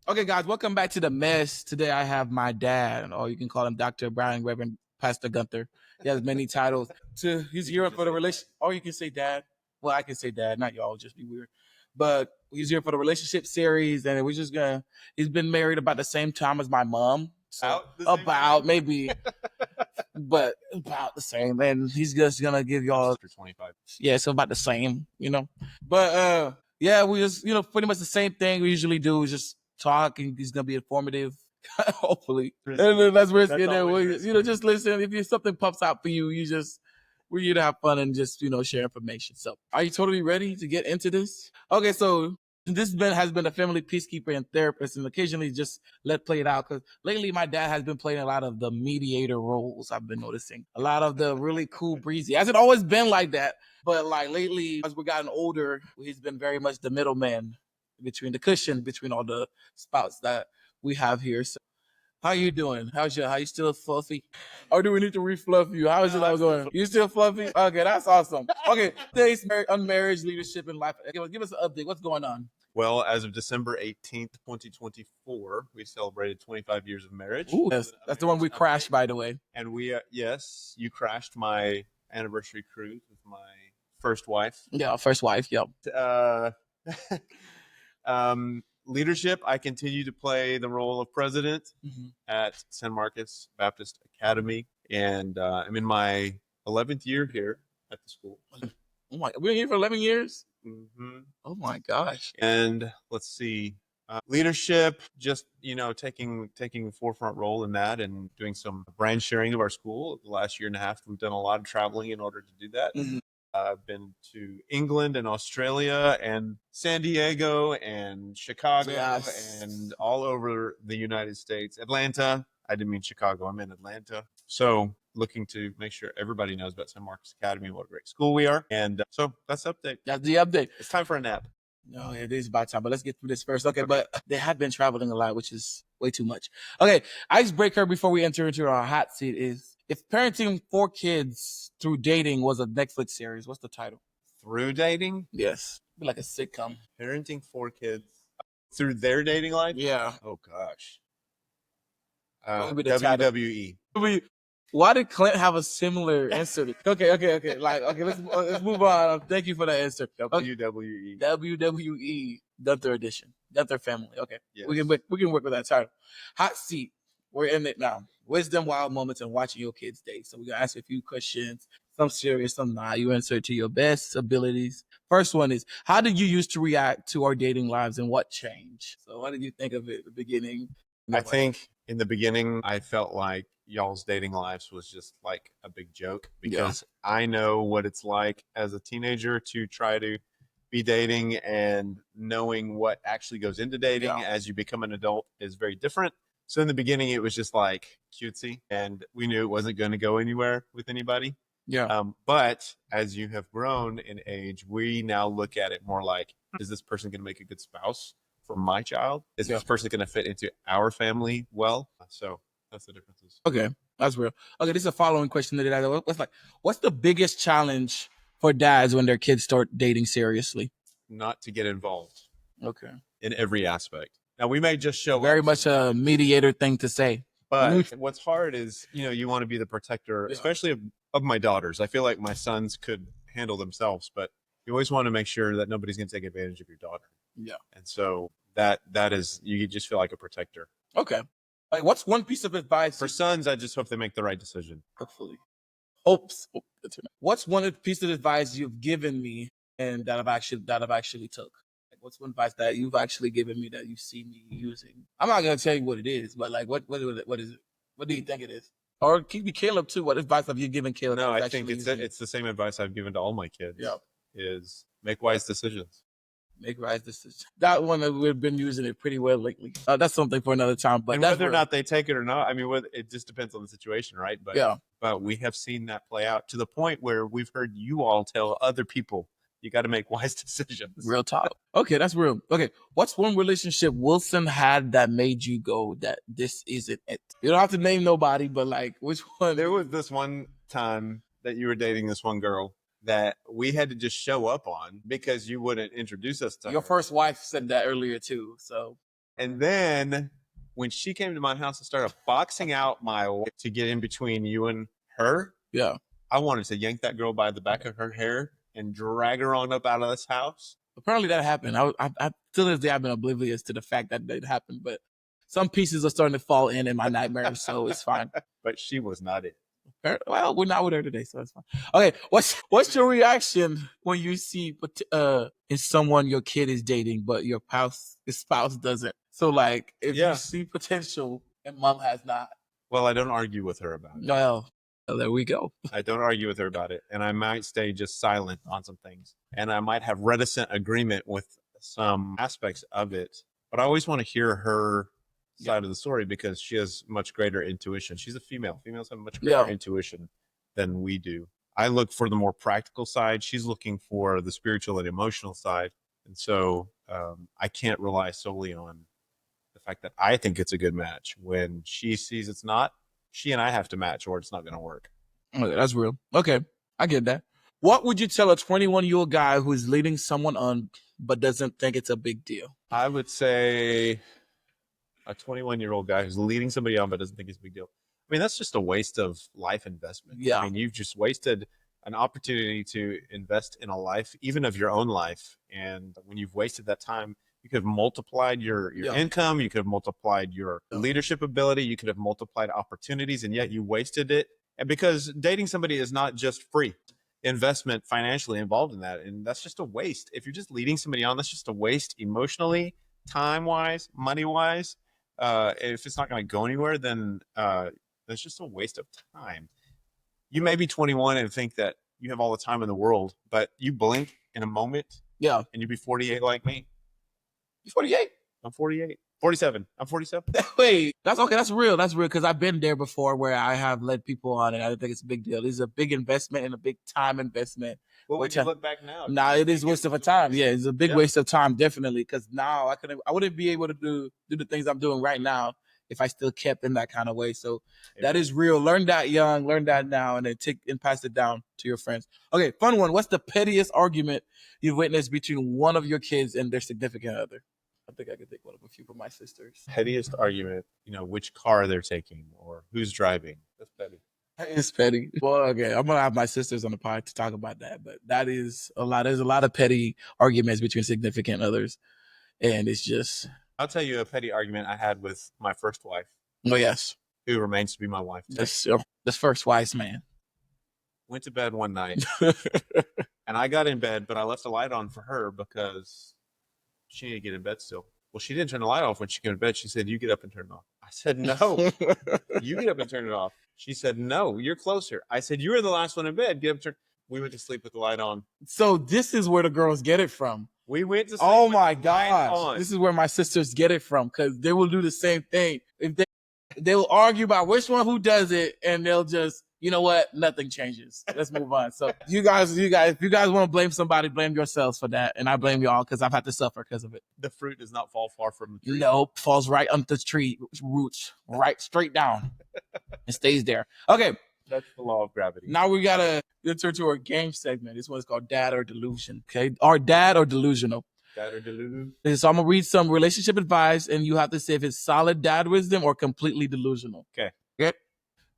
Okay, guys, welcome back to the mess. Today I have my dad, or you can call him Dr. Brian Reverend Pastor Gunther. He has many titles. He's here for the relation, or you can say dad. Well, I can say dad, not y'all, just be weird. But he's here for the relationship series, and we're just gonna. He's been married about the same time as my mom, so about maybe, but about the same. And he's just gonna give y'all for 25. yeah, so about the same. But yeah, we just pretty much the same thing we usually do is just talk and he's gonna be informative. Hopefully. And then let's risk it. And just listen. If something pops out for you, we're here to have fun and just, share information. So are you totally ready to get into this? Okay, so this has been a family peacekeeper and therapist and occasionally just let play it out because lately my dad has been playing a lot of the mediator roles. I've been noticing a lot of the really cool breezy. Hasn't always been like that, but like lately as we've gotten older, he's been very much the middleman between the cushion between all the spouts that we have here. So how you doing? How you still fluffy? Or do we need to refluff you? How is it all going? You still fluffy? Okay, that's awesome. Okay, today's unmarriage leadership in life. Give us an update. What's going on? Well, as of December 18th, 2024, we celebrated 25 years of marriage. Ooh, that's the one we crashed, by the way. And yes, you crashed my anniversary cruise with my first wife. Yeah, first wife. Yep. Leadership, I continue to play the role of president at San Marcos Baptist Academy. And I'm in my 11th year here at the school. Oh my, we're here for 11 years? Mm-hmm. Oh my gosh. And let's see. Leadership, just taking a forefront role in that and doing some brand sharing of our school. The last year and a half, we've done a lot of traveling in order to do that. I've been to England and Australia and San Diego and Chicago and all over the United States. Atlanta. I didn't mean Chicago. I meant Atlanta. So looking to make sure everybody knows about San Marcos Academy, what a great school we are. And so that's the update. That's the update. It's time for a nap. No, it is about time, but let's get through this first. Okay, but they have been traveling a lot, which is way too much. Okay, icebreaker before we enter into our hot seat is, if parenting 4 kids through dating was a Netflix series, what's the title? Through dating? Yes. Be like a sitcom. Parenting 4 kids through their dating life? Yeah. Oh, gosh. WWE. Why did Clint have a similar answer? Okay. Let's move on. Thank you for that answer. WWE. WWE Gunther edition. Gunther family. Okay. Yes. We can work with that title. Hot seat. We're in it now. Wisdom, wild moments, and watching your kids date. So we're gonna ask you a few questions. Some serious, some not. You answer to your best abilities. First one is, how did you used to react to our dating lives and what changed? So what did you think of it at the beginning? I think in the beginning, I felt like y'all's dating lives was just like a big joke because I know what it's like as a teenager to try to be dating, and knowing what actually goes into dating as you become an adult is very different. So in the beginning, it was just like cutesy, and we knew it wasn't going to go anywhere with anybody. Yeah. But as you have grown in age, we now look at it more like, is this person going to make a good spouse for my child? Is this person going to fit into our family well? So that's the differences. Okay, that's real. Okay, this is a following question that what's the biggest challenge for dads when their kids start dating seriously? Not to get involved. Okay. In every aspect. Now we may just show very much a mediator thing to say. But what's hard is, you want to be the protector, especially of my daughters. I feel like my sons could handle themselves, but you always want to make sure that nobody's going to take advantage of your daughter. Yeah. And so that is, you just feel like a protector. Okay. Like, what's one piece of advice for sons? I just hope they make the right decision. Hopefully. Hopes. What's one piece of advice you've given me and that I've actually took? Like, what's one advice that you've actually given me that you see me using? I'm not gonna tell you what it is, but like, what is it? What do you think it is? Or keep me Caleb too. What advice have you given Caleb? No, I think it's the same advice I've given to all my kids. Yeah. Is make wise decisions. Make wise decisions. That one, we've been using it pretty well lately. That's something for another time. But and whether or not they take it or not, I mean, it just depends on the situation, right? But but we have seen that play out to the point where we've heard you all tell other people, you got to make wise decisions. Real talk. Okay, that's real. Okay, what's one relationship Wilson had that made you go that this isn't it? You don't have to name nobody, but like, which one? There was this one time that you were dating this one girl that we had to just show up on because you wouldn't introduce us to Your her. first wife said that earlier too. So And then when she came to my house and started boxing out my wife to get in between you and her, Yeah. I wanted to yank that girl by the back of her hair and drag her on up out of this house. Apparently that happened. I till this day I've been oblivious to the fact that it happened, but some pieces are starting to fall in my nightmares, so it's fine. But she was not it. Well, we're not with her today, so it's fine. Okay, what's your reaction when you see is someone your kid is dating, but your spouse doesn't? So like, if you see potential and mom has not. Well, I don't argue with her about it. Well, there we go. I don't argue with her about it, and I might stay just silent on some things, and I might have reticent agreement with some aspects of it. But I always want to hear her side of the story because she has much greater intuition. She's a female. Females have much greater intuition than we do. I look for the more practical side. She's looking for the spiritual and emotional side. And so I can't rely solely on the fact that I think it's a good match. When she sees it's not, she and I have to match or it's not going to work. Okay, that's real. Okay, I get that. What would you tell a 21-year-old guy who's leading someone on but doesn't think it's a big deal? I would say a 21-year-old guy who's leading somebody on but doesn't think it's a big deal. I mean, that's just a waste of life investment. Yeah. I mean, you've just wasted an opportunity to invest in a life, even of your own life. And when you've wasted that time, you could have multiplied your income. You could have multiplied your leadership ability. You could have multiplied opportunities, and yet you wasted it. And because dating somebody is not just free investment financially involved in that. And that's just a waste. If you're just leading somebody on, that's just a waste emotionally, time-wise, money-wise. If it's not going to go anywhere, then that's just a waste of time. You may be 21 and think that you have all the time in the world, but you blink in a moment, and you'll be 48 like me. You're 48? I'm 48. 47. I'm 47. Wait, that's okay. That's real. That's real because I've been there before where I have led people on, and I think it's a big deal. This is a big investment and a big time investment. Well, when you look back now, it is a waste of a time. Yeah, it's a big waste of time, definitely. Because now I wouldn't be able to do the things I'm doing right now if I still kept in that kind of way. So that is real. Learn that young, learn that now, and then take and pass it down to your friends. Okay, fun one. What's the pettiest argument you've witnessed between one of your kids and their significant other? I think I could think one of a few from my sisters. Pettiest argument, which car they're taking or who's driving. That's petty. It's petty. Well, okay, I'm gonna have my sisters on the pod to talk about that, but that is a lot. There's a lot of petty arguments between significant others, and it's just. I'll tell you a petty argument I had with my first wife. Oh yes, who remains to be my wife. This first wise man. Went to bed one night, and I got in bed, but I left the light on for her because she needed to get in bed still. Well, she didn't turn the light off when she came to bed. She said, "You get up and turn it off." I said, "No, you get up and turn it off." She said, "No, you're closer." I said, "You were the last one in bed. Get up and turn." We went to sleep with the light on. So this is where the girls get it from. We went to sleep. Oh my gosh. This is where my sisters get it from because they will do the same thing. If they will argue about which one who does it, and they'll just, you know what? Nothing changes. Let's move on. So you guys, if you guys want to blame somebody, blame yourselves for that. And I blame y'all because I've had to suffer because of it. The fruit does not fall far from the tree. Nope. Falls right on the tree roots, right straight down and stays there. Okay. That's the law of gravity. Now we got to enter to our game segment. This one's called Dad or Delusion. Okay. Or Dad or Delusional. Dad or delusion. So I'm going to read some relationship advice and you have to say if it's solid dad wisdom or completely delusional. Okay.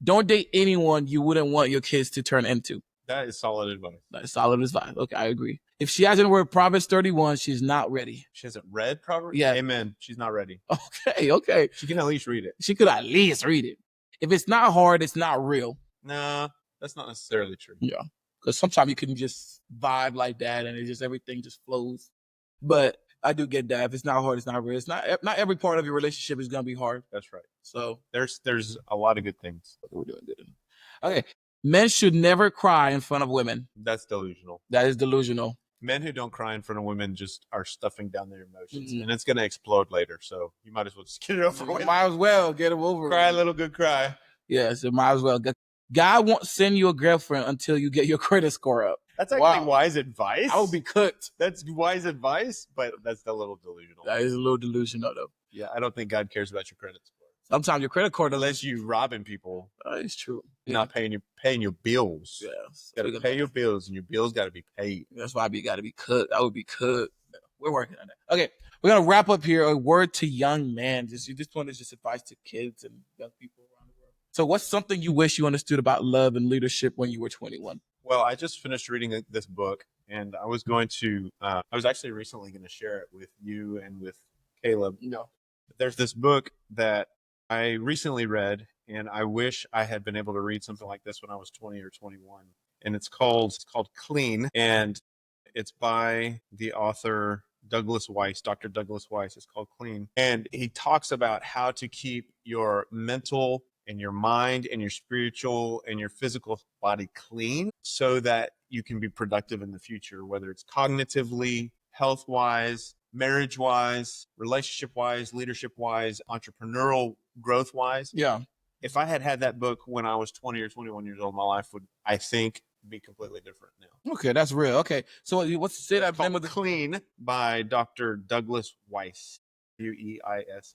Don't date anyone you wouldn't want your kids to turn into. That is solid advice. That is solid advice. Okay, I agree. If she hasn't read Proverbs 31, she's not ready. She hasn't read Proverbs? Yeah. Amen. She's not ready. Okay. She can at least read it. She could at least read it. If it's not hard, it's not real. Nah, that's not necessarily true. Yeah. Because sometimes you can just vibe like that and everything just flows. But I do get that. If it's not hard, it's not real. It's not every part of your relationship is going to be hard. That's right. So there's a lot of good things. We're doing good. Okay. Men should never cry in front of women. That's delusional. That is delusional. Men who don't cry in front of women just are stuffing down their emotions, and it's going to explode later. So you might as well just get it over with. Might as well get it over. Cry a little good cry. Yeah, so might as well. God won't send you a girlfriend until you get your credit score up. That's actually wise advice. I would be cooked. That's wise advice, but that's a little delusional. That is a little delusional, though. Yeah, I don't think God cares about your credit score. Sometimes your credit card, unless you robbing people. It's true. Not paying your bills. Yes. Got to pay your bills, and your bills got to be paid. That's why you got to be cooked. I would be cooked. We're working on that. Okay, we're gonna wrap up here. A word to young man. This one is just advice to kids and young people around the world. So, what's something you wish you understood about love and leadership when you were 21? Well, I just finished reading this book, and I was going to. I was actually recently going to share it with you and with Caleb. No. There's this book that I recently read, and I wish I had been able to read something like this when I was 20 or 21. And it's called Clean, and it's by the author Douglas Weiss, Dr. Douglas Weiss. It's called Clean, and he talks about how to keep your mental and your mind and your spiritual and your physical body clean so that you can be productive in the future, whether it's cognitively, health-wise, marriage-wise, relationship-wise, leadership-wise, entrepreneurial growth-wise. Yeah. If I had that book when I was 20 or 21 years old, my life would, I think, be completely different now. Okay, that's real. Okay, so what's say that name of the Clean by Dr. Douglas Weiss, Weiss.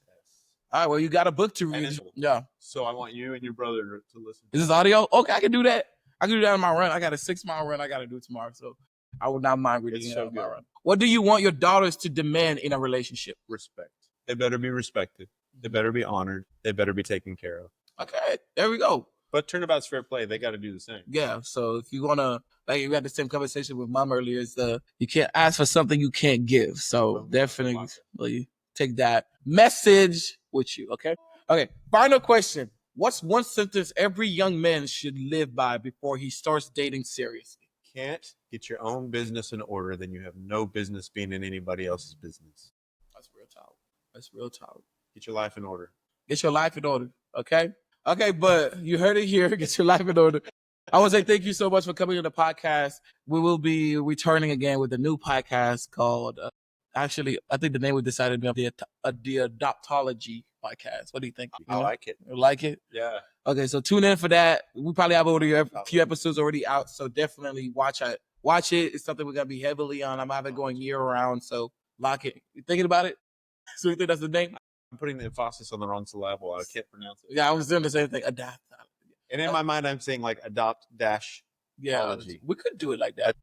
All right, well, you got a book to read. Yeah. So I want you and your brother to listen. Is this audio? Okay, I can do that. I can do that on my run. I got a 6-mile run I got to do tomorrow, so I would not mind reading it on my run. What do you want your daughters to demand in a relationship? Respect. They better be respected. They better be honored. They better be taken care of. Okay, there we go. But turnabout's fair play. They got to do the same. Yeah, so if you want to, like we had the same conversation with Mom earlier, is you can't ask for something you can't give. So definitely take that message with you, okay? Okay, final question. What's one sentence every young man should live by before he starts dating seriously? Can't get your own business in order, then you have no business being in anybody else's business. That's real talk. That's real talk. Get your life in order. Get your life in order, okay? Okay, but you heard it here. Get your life in order. I want to say thank you so much for coming on the podcast. We will be returning again with a new podcast called, actually, I think the name we decided to be the Adoptology podcast. What do you think? I like it. You like it? Yeah. Okay, so tune in for that. We probably have already a few episodes already out, so definitely watch it. Watch it. It's something we're going to be heavily on. I'm having going year round, so lock it. You thinking about it? So you think that's the name? I'm putting the emphasis on the wrong syllable. I can't pronounce it. Yeah, I was doing the same thing. Adopt. And in my mind, I'm saying like adopt-ology. Yeah, we could do it like that.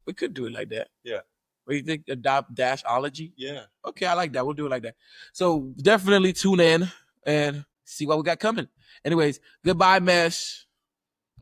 Yeah. What do you think? Adopt-ology? Yeah. Okay, I like that. We'll do it like that. So definitely tune in and see what we got coming. Anyways, goodbye, Mesh.